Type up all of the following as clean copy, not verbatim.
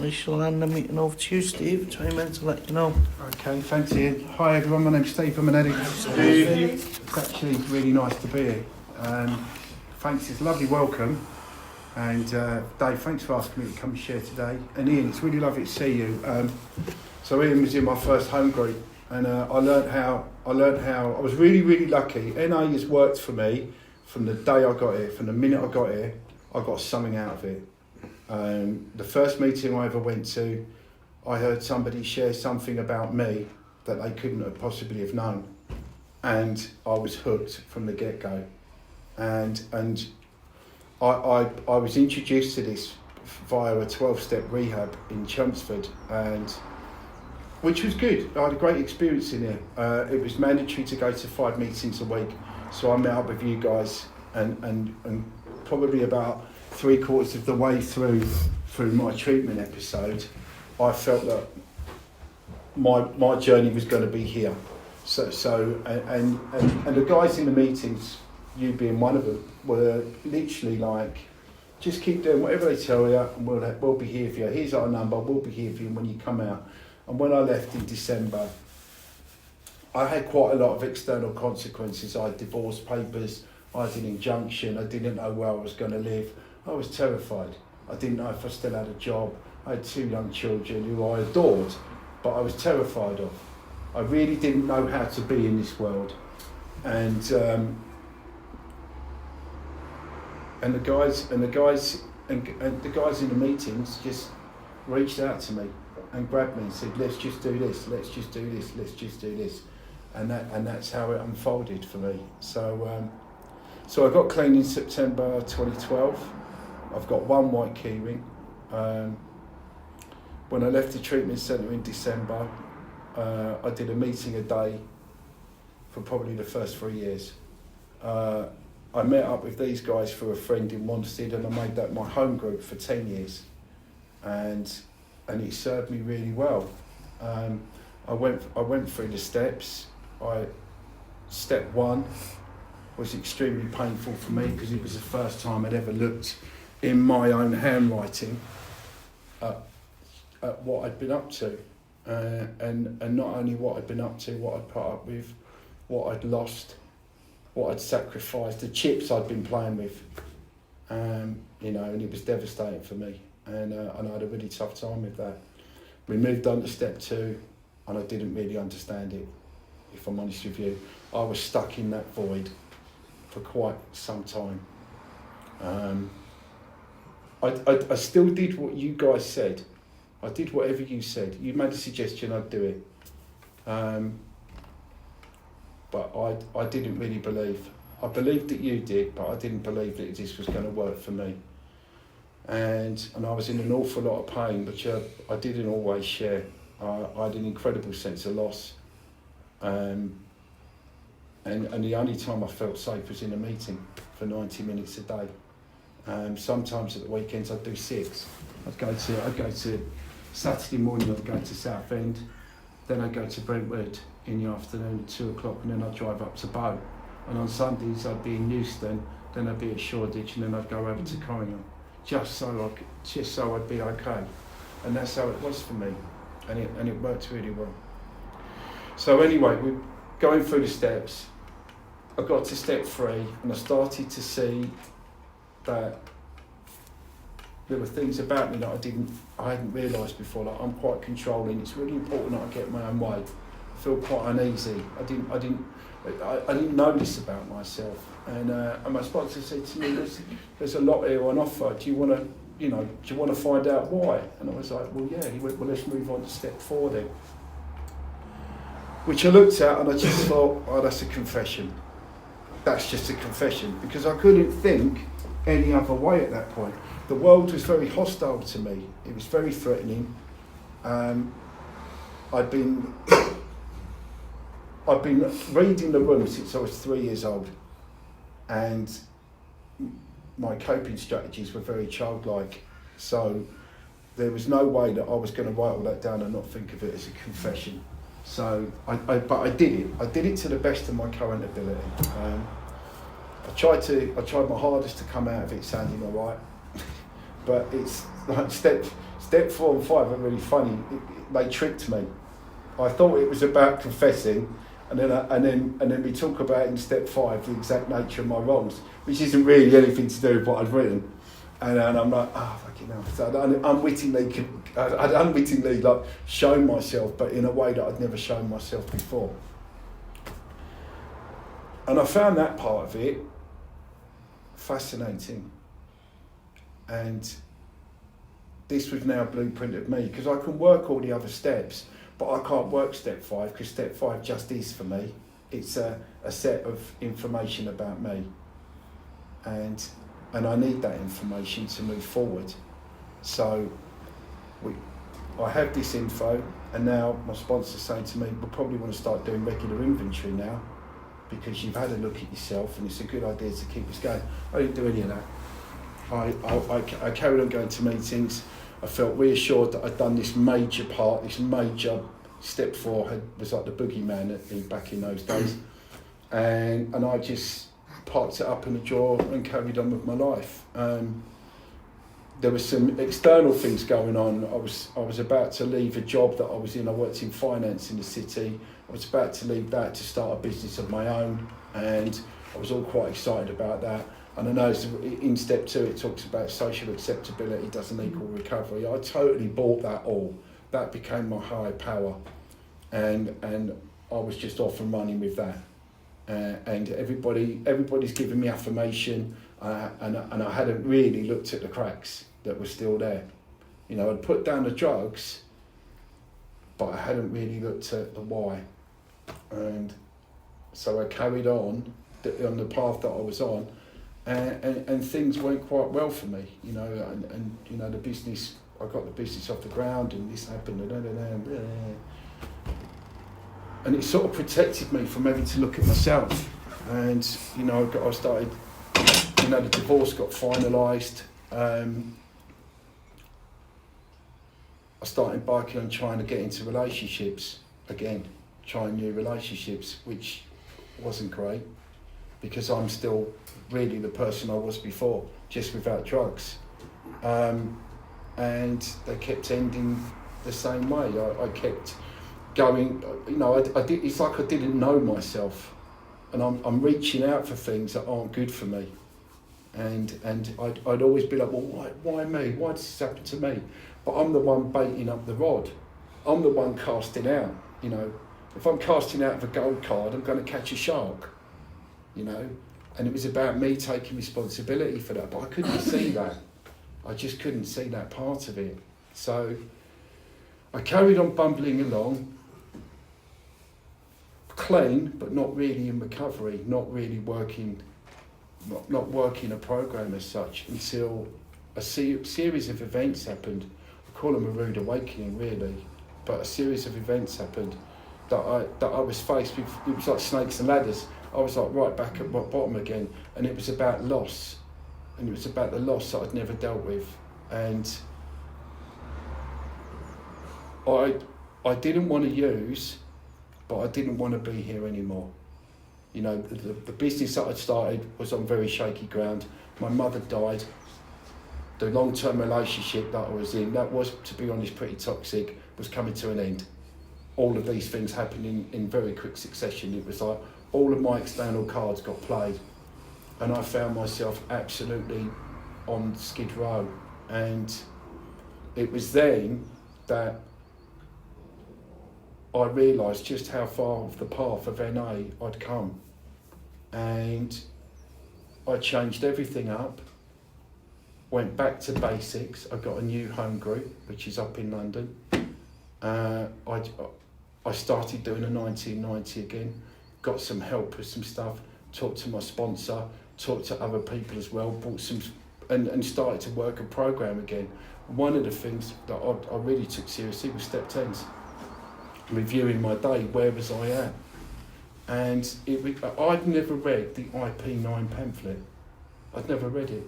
I shall hand the meeting over to you, Steve. 20 minutes to let you know. Okay, thanks Ian. Hi everyone, my name's Steve. I'm an editor. It's actually really nice to be here. Thanks, it's a lovely welcome. And Dave, thanks for asking me to come and share today. And Ian, it's really lovely to see you. So Ian was in my first home group, and I was really lucky. NA has worked for me from the day I got here, from the minute I got here. I got something out of it. The first meeting I ever went to, I heard somebody share something about me that they couldn't have possibly have known, and I was hooked from the get-go. And I was introduced to this via a 12-step rehab in Chelmsford, and which was good. I had a great experience in there. It was mandatory to go to 5 meetings a week, so I met up with you guys, and probably about 3/4 of the way through my treatment episode, I felt that my journey was going to be here. So the guys in the meetings, you being one of them, were literally like, just keep doing whatever they tell you, and we'll be here for you. Here's our number. We'll be here for you when you come out. And when I left in December, I had quite a lot of external consequences. I had divorce papers. I had an injunction. I didn't know where I was going to live. I was terrified. I didn't know if I still had a job. I had 2 young children who I adored, but I was terrified of. I really didn't know how to be in this world. And the guys in the meetings just reached out to me and grabbed me and said, let's just do this, let's just do this, let's just do this. And that's how it unfolded for me. So I got clean in September 2012. I've got 1 white keyring. When I left the treatment centre in December, I did a meeting a day for probably the first 3 years. I met up with these guys through a friend in Wanstead, and I made that my home group for 10 years. And it served me really well. I went through the steps. Step 1 was extremely painful for me because it was the first time I'd ever looked in my own handwriting at what I'd been up to, and not only what I'd been up to, what I'd put up with, what I'd lost, what I'd sacrificed, the chips I'd been playing with, and it was devastating for me, and I had a really tough time with that. We moved on to step 2, and I didn't really understand it, if I'm honest with you. I was stuck in that void for quite some time. I still did what you guys said. I did whatever you said. You made a suggestion, I'd do it. But I didn't really believe. I believed that you did, but I didn't believe that this was going to work for me. And I was in an awful lot of pain, which I didn't always share. I had an incredible sense of loss. And the only time I felt safe was in a meeting for 90 minutes a day. Sometimes at the weekends I'd do 6. I'd go to Saturday morning, I'd go to Southend, then I'd go to Brentwood in the afternoon at 2 o'clock, and then I'd drive up to Bow. And on Sundays I'd be in Euston, then I'd be at Shoreditch, and then I'd go over to Corringham, just so I'd be okay. And that's how it was for me, and it worked really well. So anyway, we're going through the steps. I got to step 3, and I started to see that there were things about me that I hadn't realised before. Like, I'm quite controlling. It's really important that I get my own way. I feel quite uneasy. I didn't know this about myself. And my sponsor said to me, "There's a lot here on offer. Do you want to find out why?" And I was like, "Well, yeah." He went, "Well, let's move on to step 4 then." Which I looked at and I just thought, "Oh, that's a confession. That's just a confession," because I couldn't think any other way at that point. The world was very hostile to me. It was very threatening. I'd been reading the room since I was 3 years old, and my coping strategies were very childlike. So there was no way that I was going to write all that down and not think of it as a confession. So but I did it. I did it to the best of my current ability. I tried my hardest to come out of it sounding all right, but it's like step step 4 and 5 are really funny. They tricked me. I thought it was about confessing, and then we talk about in step 5 the exact nature of my wrongs, which isn't really anything to do with what I'd written. And I'm like, fucking hell. So I'd unwittingly like shown myself, but in a way that I'd never shown myself before. And I found that part of it fascinating. And this was now blueprinted me, because I can work all the other steps, but I can't work step 5, because step 5 just is for me. It's a set of information about me. And I need that information to move forward. So I have this info, and now my sponsor's saying to me, we'll probably want to start doing regular inventory now, because you've had a look at yourself and it's a good idea to keep us going. I didn't do any of that. I carried on going to meetings. I felt reassured that I'd done this major part, this major step 4 was like the boogeyman back in those days. And I just parked it up in a drawer and carried on with my life. There was some external things going on. I was about to leave a job that I was in. I worked in finance in the city. I was about to leave that to start a business of my own, and I was all quite excited about that. And I know in step 2 it talks about social acceptability doesn't equal recovery. I totally bought that all. That became my higher power, and I was just off and running with that. And everybody's giving me affirmation, and I hadn't really looked at the cracks that were still there. You know, I'd put down the drugs, but I hadn't really looked at the why. And so I carried on the path that I was on, and things went quite well for me, you know, and you know, the business, I got the business off the ground, and this happened, and it sort of protected me from having to look at myself. And you know, I started, you know, the divorce got finalised. I started embarking on trying to get into relationships again, trying new relationships, which wasn't great, because I'm still really the person I was before, just without drugs. And they kept ending the same way. I kept going, you know, it's like I didn't know myself, and I'm reaching out for things that aren't good for me. And I'd always be like, well, why me? Why does this happen to me? But I'm the one baiting up the rod. I'm the one casting out, you know. If I'm casting out of a gold card, I'm going to catch a shark, you know. And it was about me taking responsibility for that, but I couldn't see that. I just couldn't see that part of it. So I carried on bumbling along, clean, but not really in recovery, not really working, not working a program as such, until a series of events happened. I call them a rude awakening, really, but a series of events happened that I was faced with. It was like snakes and ladders. I was like right back at rock bottom again, and it was about loss, and it was about the loss that I'd never dealt with, and I didn't want to use, but I didn't want to be here anymore. You know, the business that I'd started was on very shaky ground. My mother died. The long-term relationship that I was in, that was, to be honest, pretty toxic, was coming to an end. All of these things happened in very quick succession. It was like all of my external cards got played, and I found myself absolutely on Skid Row. And it was then that I realised just how far off the path of NA I'd come. And I changed everything up, went back to basics. I got a new home group, which is up in London. I started doing a 1990 again, got some help with some stuff, talked to my sponsor, talked to other people as well, bought some, and started to work a program again. One of the things that I really took seriously was step 10s. Reviewing my day, where was I at? And I'd never read the IP9 pamphlet. I'd never read it.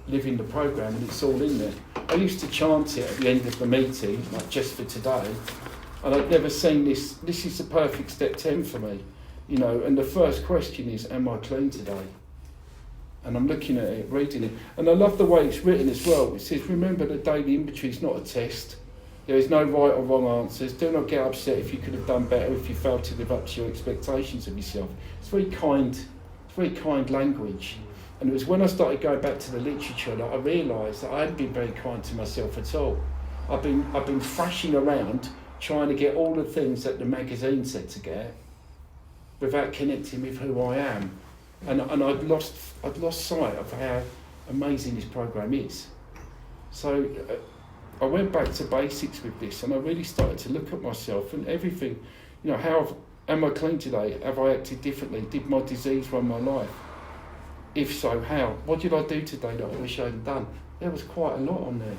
Living the program, and it's all in there. I used to chant it at the end of the meeting, like just for today, and I'd never seen this. This is the perfect step 10 for me, you know. And the first question is, am I clean today? And I'm looking at it, reading it, and I love the way it's written as well. It says, remember the daily inventory is not a test. There is no right or wrong answers. Do not get upset if you could have done better, if you failed to live up to your expectations of yourself. It's very kind language. And it was when I started going back to the literature that I realised that I hadn't been very kind to myself at all. I've been thrashing around trying to get all the things that the magazine said to get without connecting with who I am. And I'd lost sight of how amazing this program is. So I went back to basics with this, and I really started to look at myself and everything. You know, am I clean today? Have I acted differently? Did my disease run my life? If so, how? What did I do today that I wish I hadn't done? There was quite a lot on there.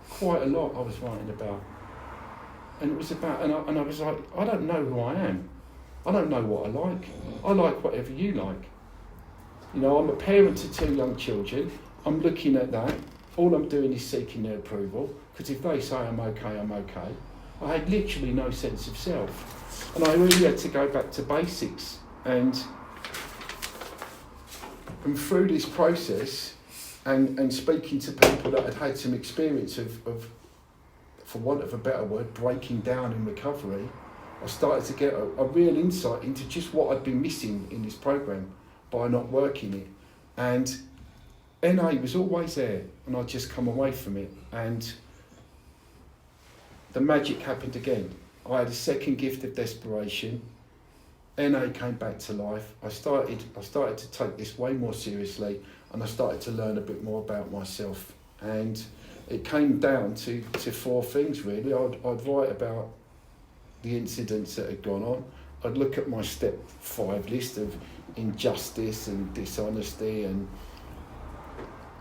Quite a lot I was writing about. And it was about, and I was like, I don't know who I am. I don't know what I like. I like whatever you like. You know, I'm a parent to 2 young children. I'm looking at that. All I'm doing is seeking their approval, because if they say I'm okay, I'm okay. I had literally no sense of self. And I really had to go back to basics. And through this process, and speaking to people that had had some experience of, for want of a better word, breaking down in recovery, I started to get a real insight into just what I'd been missing in this program by not working it. And NA was always there, and I'd just come away from it. And the magic happened again. I had a second gift of desperation. NA came back to life. I started to take this way more seriously, and I started to learn a bit more about myself. And it came down to 4 things really. I'd write about the incidents that had gone on. I'd look at my step 5 list of injustice and dishonesty and,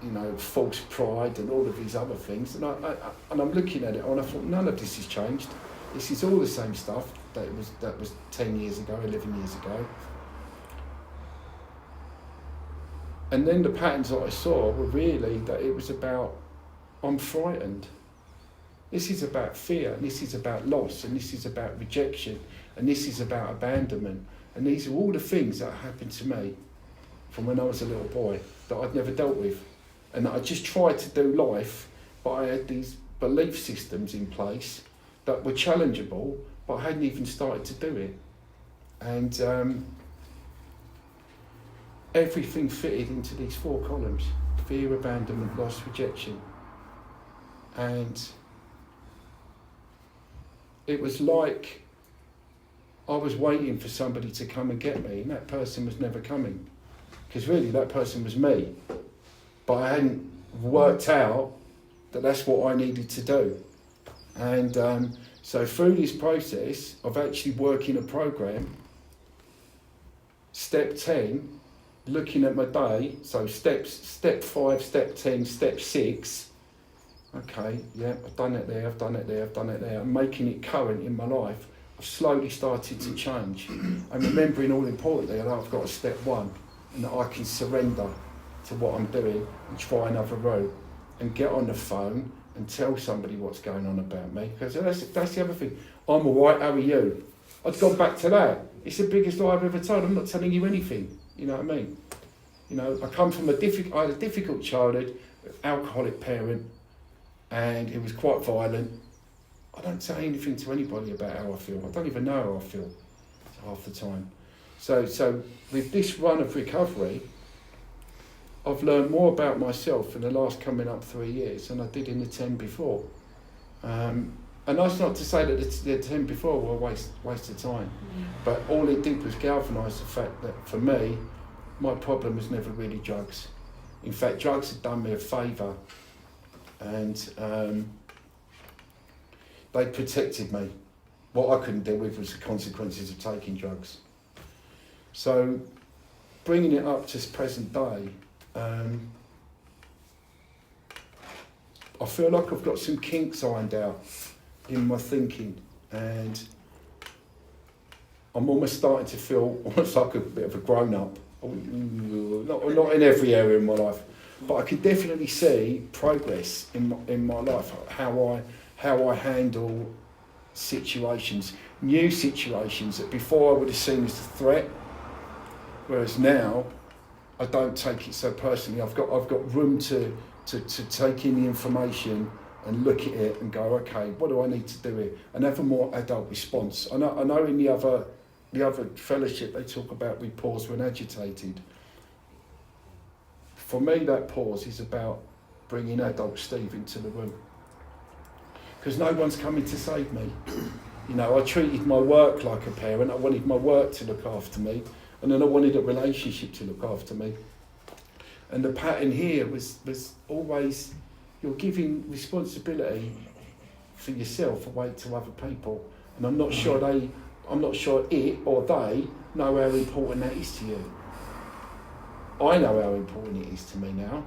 you know, false pride and all of these other things. And I'm looking at it and I thought, none of this has changed. This is all the same stuff that was 10 years ago, 11 years ago. And then the patterns that I saw were really that it was about, I'm frightened. This is about fear, and this is about loss, and this is about rejection, and this is about abandonment. And these are all the things that happened to me from when I was a little boy that I'd never dealt with. And that I just tried to do life, but I had these belief systems in place that were challengeable, but I hadn't even started to do it. And everything fitted into these 4 columns: fear, abandonment, loss, rejection. And it was like I was waiting for somebody to come and get me, and that person was never coming. Because really that person was me. But I hadn't worked out that that's what I needed to do. And so through this process of actually working a program, step 10, looking at my day, so step 5, step 10, step 6, okay, yeah, I've done it there, I've done it there, I've done it there. I'm making it current in my life. I've slowly started to change. I'm remembering, all importantly, that I've got a step 1, and that I can surrender to what I'm doing and try another route and get on the phone and tell somebody what's going on about me. Because that's the other thing. I'm all right, how are you? I've gone back to that. It's the biggest lie I've ever told. I'm not telling you anything. You know what I mean? You know, I come from I had a difficult childhood, alcoholic parent, and it was quite violent. I don't say anything to anybody about how I feel. I don't even know how I feel half the time. So with this run of recovery, I've learned more about myself in the last coming up 3 years than I did in the 10 before. And that's not to say that the 10 before were a waste of time, but all it did was galvanise the fact that for me, my problem was never really drugs. In fact, drugs had done me a favour, and they protected me. What I couldn't deal with was the consequences of taking drugs. So bringing it up to present day, I feel like I've got some kinks ironed out in my thinking, and I'm almost starting to feel almost like a bit of a grown-up. Not in every area of my life, but I can definitely see progress in my life, how I handle situations, new situations that before I would have seen as a threat, whereas now I don't take it so personally. I've got room to take in the information and look at it and go, okay, what do I need to do here? And have a more adult response. I know in the other fellowship they talk about we pause when agitated. For me, that pause is about bringing adult Steve into the room. Because no one's coming to save me. You know, I treated my work like a parent. I wanted my work to look after me. And then I wanted a relationship to look after me. And the pattern here was always, you're giving responsibility for yourself away to other people. And I'm not sure it or they know how important that is to you. I know how important it is to me now.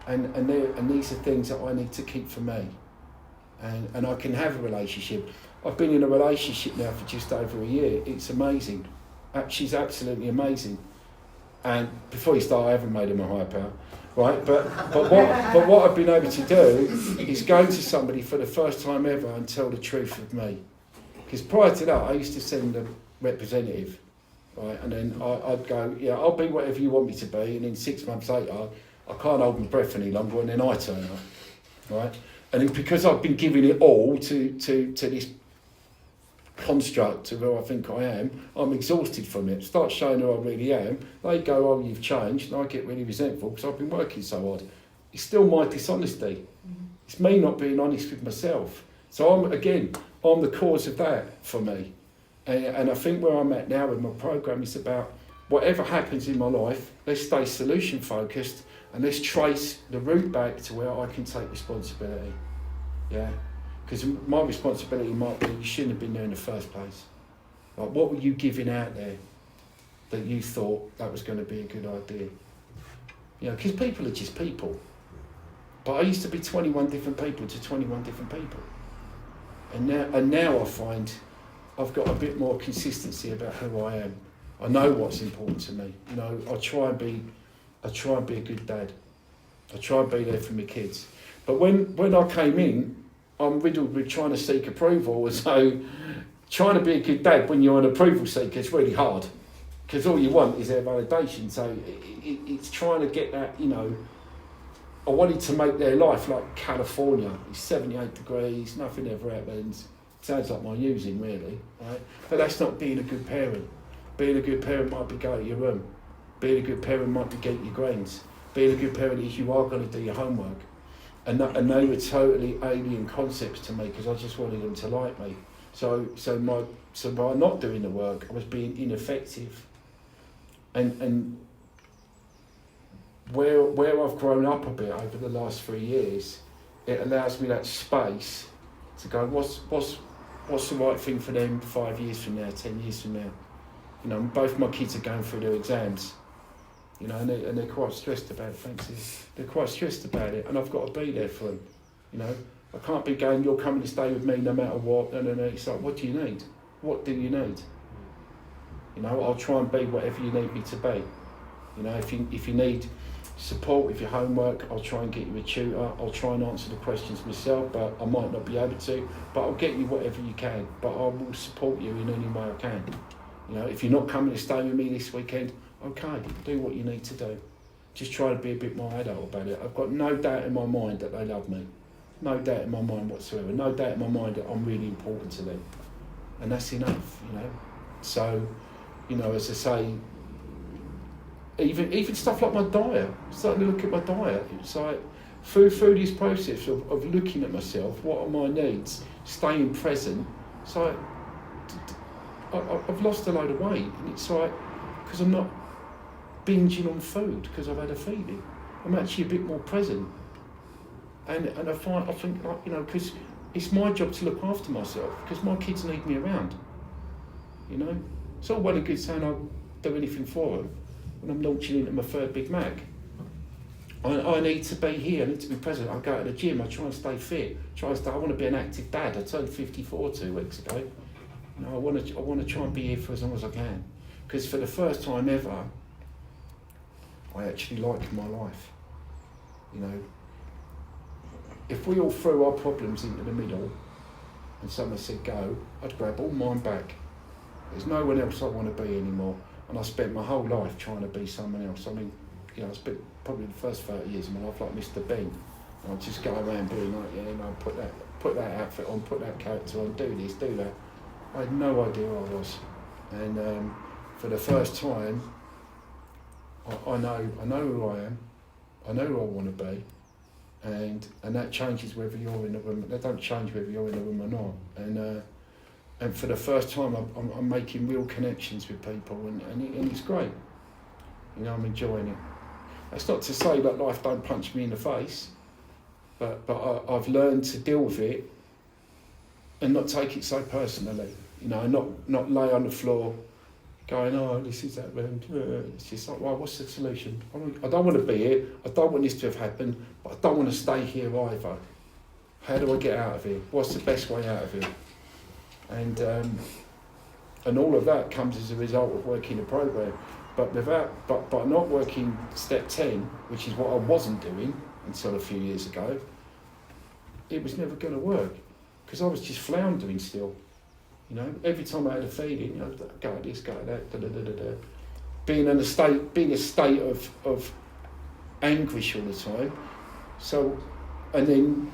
And these are things that I need to keep for me. And I can have a relationship. I've been in a relationship now for just over a year. It's amazing. She's absolutely amazing. And before you start, I haven't made her my higher power, right? But what I've been able to do is go to somebody for the first time ever and tell the truth of me. Because prior to that, I used to send a representative, right? And then I'd go, yeah, I'll be whatever you want me to be. And then 6 months later, I can't hold my breath any longer, and then I turn up, right? And it's because I've been giving it all to this construct of who I think I am, I'm exhausted from it. Start showing who I really am. They go, oh, you've changed, and I get really resentful because I've been working so hard. It's still my dishonesty. It's me not being honest with myself. So I'm the cause of that for me. And I think where I'm at now with my program is about whatever happens in my life, let's stay solution focused and let's trace the route back to where I can take responsibility. Yeah. Because my responsibility might be you shouldn't have been there in the first place. Like, what were you giving out there that you thought that was going to be a good idea? You know, because people are just people. But I used to be 21 different people to 21 different people. And now I find I've got a bit more consistency about who I am. I know what's important to me. You know, I try and be a good dad. I try and be there for my kids. But when I came in, I'm riddled with trying to seek approval. So trying to be a good dad when you're an approval seeker is really hard. Because all you want is their validation. So it's trying to get that, you know, I wanted to make their life like California. It's 78 degrees, nothing ever happens. Sounds like my using, really, right? But that's not being a good parent. Being a good parent might be go to your room. Being a good parent might be get your grains. Being a good parent is you are going to do your homework. And they were totally alien concepts to me because I just wanted them to like me. So by not doing the work, I was being ineffective. And where I've grown up a bit over the last 3 years, it allows me that space to go, what's the right thing for them 5 years from now, 10 years from now? You know, both my kids are going through their exams. You know, and they're quite stressed about it, thanks. They're quite stressed about it, and I've got to be there for them. You know, I can't be going, you're coming to stay with me no matter what. No. It's like, what do you need? What do you need? You know, I'll try and be whatever you need me to be. You know, if you need support with your homework, I'll try and get you a tutor. I'll try and answer the questions myself, but I might not be able to. But I'll get you whatever you can. But I will support you in any way I can. You know, if you're not coming to stay with me this weekend, okay, do what you need to do. Just try to be a bit more adult about it. I've got no doubt in my mind that they love me. No doubt in my mind whatsoever. No doubt in my mind that I'm really important to them. And that's enough, you know. So, you know, as I say, even stuff like my diet. Starting to look at my diet. It's like, through this process of looking at myself, what are my needs, staying present, it's like, I've lost a load of weight. And it's like, because I'm not binging on food because I've had a feeding. I'm actually a bit more present. And I think, you know, because it's my job to look after myself because my kids need me around. You know? It's all well and good saying I'll do anything for them when I'm launching into my third Big Mac. I need to be here, I need to be present. I go to the gym, I try and stay fit. I want to be an active dad. I turned 54 2 weeks ago. You know, I want to try and be here for as long as I can. Because for the first time ever, I actually like my life. You know, if we all threw our problems into the middle and someone said go, I'd grab all mine back. There's no one else I want to be anymore. And I spent my whole life trying to be someone else. I mean, you know, I spent probably the first 30 years of my life like Mr. Bean. I'd just go around being like, yeah, you know, put that outfit on, put that character on, do this, do that. I had no idea who I was. And for the first time, I know who I am, I know who I want to be, and that changes whether you're in a room. That don't change whether you're in a room or not. And for the first time, I'm making real connections with people, and it's great. You know, I'm enjoying it. That's not to say that life don't punch me in the face, but I've learned to deal with it and not take it so personally. You know, not lay on the floor going, oh, this is that round. It's just like, well, what's the solution? I don't want to be here. I don't want this to have happened, but I don't want to stay here either. How do I get out of here? What's the best way out of here? And all of that comes as a result of working the program. But by not working step 10, which is what I wasn't doing until a few years ago, it was never going to work because I was just floundering still. You know, every time I had a feeling, you know, go at this, go at that, da da da da da. Being a state of anguish all the time. So, and then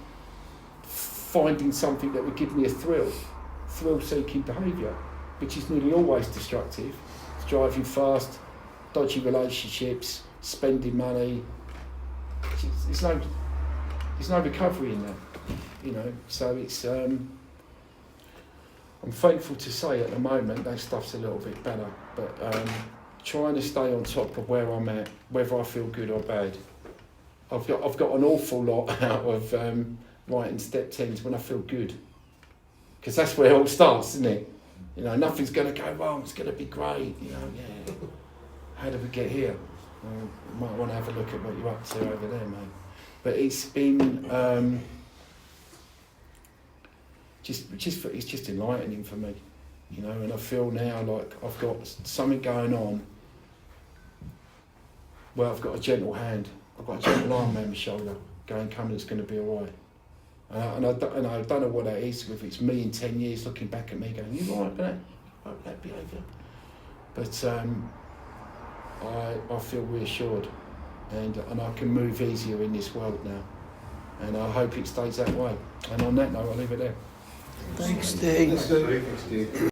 finding something that would give me a thrill-seeking behaviour, which is nearly always destructive. It's driving fast, dodgy relationships, spending money. There's no recovery in that, you know. So it's. I'm thankful to say at the moment that stuff's a little bit better, but trying to stay on top of where I'm at, whether I feel good or bad. I've got an awful lot out of writing step 10s when I feel good, because that's where it all starts, isn't it? You know, nothing's going to go wrong. It's going to be great. You know, yeah. How did we get here? Well, you might want to have a look at what you're up to over there, mate. But it's been. It's just enlightening for me, you know, and I feel now like I've got something going on where I've got a gentle hand, I've got a gentle arm around my shoulder going, come, it's going to be all right. And I don't know what that is, if it's me in 10 years looking back at me going, you all right with that? Right with that behaviour? But I feel reassured and I can move easier in this world now. And I hope it stays that way. And on that note, I'll leave it there. Thanks, Steve. Thanks, Steve.